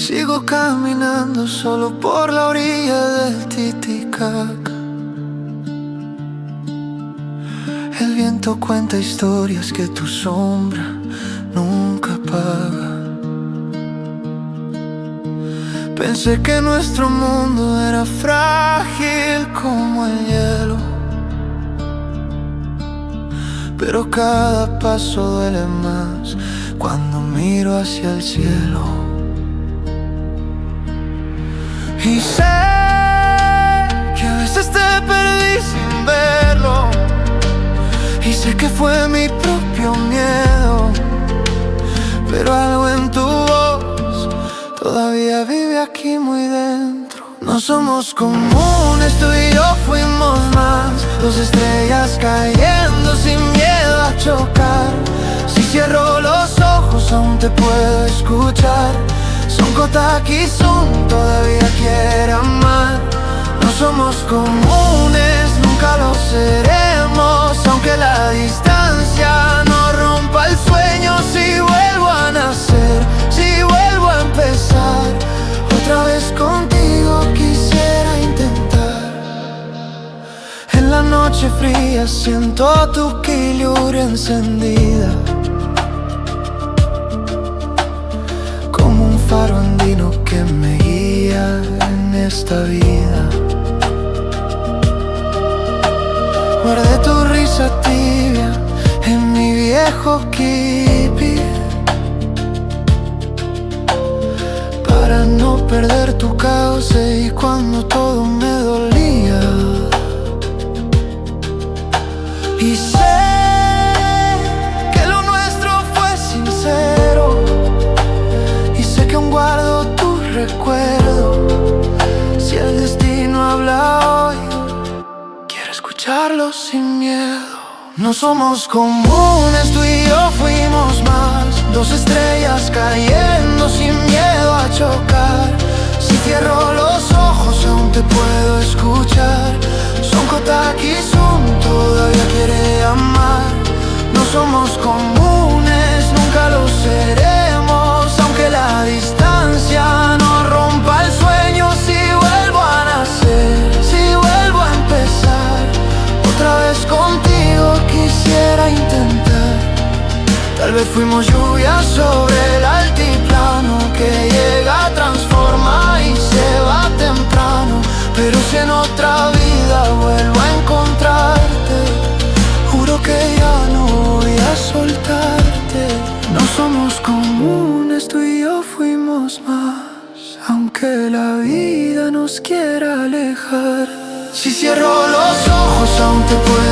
Sigo caminando solo por la orilla del Titicaca. El viento cuenta historias que tu sombra nunca apaga. Pensé que nuestro mundo era frágil como el hielo, pero cada paso duele más cuando miro hacia el cielo. Y sé que a veces te perdí sin verlo, y sé que fue mi propio miedo, pero algo en tu voz todavía vive aquí muy dentro. No somos comunes, tú y yo fuimos más, dos estrellas cayendo sin miedo a chocar. Si cierro los ojos aún te puedo escuchar. Son Kotaki Sun, todavía quiere amar. No somos comunes, nunca lo seremos, aunque la distancia no rompa el sueño. Si vuelvo a nacer, si vuelvo a empezar, otra vez contigo quisiera intentar. En la noche fría siento tu quillura encendida, como un faro andino que me guía en esta vida. Guardé tu risa tibia en mi viejo kipi, para no perder tu cauce y cuando todo me dolía. Y sé que lo nuestro fue sincero, y sé que aún guardo tu recuerdo. Si el destino habla hoy, quiero escucharlo sin miedo. No somos comunes, tú y yo fuimos más, dos estrellas cayendo sin miedo a chocar. Si cierro los ojos aún te puedo escuchar. Son Kotaki Sun, todavía quiere amar. No somos comunes, nunca lo seremos, aunque la distancia no rompa el sueño. Si vuelvo a nacer, si vuelvo a empezar, otra vez contigo quisiera intentar. Tal vez fuimos lluvia sobre el altiplano, que llega, transforma y se va temprano. Pero si en otra vida vuelvo a encontrarte, juro que ya no voy a soltarte. No somos comunes, tú y yo fuimos más, aunque la vida nos quiera alejar. Si cierro los ojos aún te puedo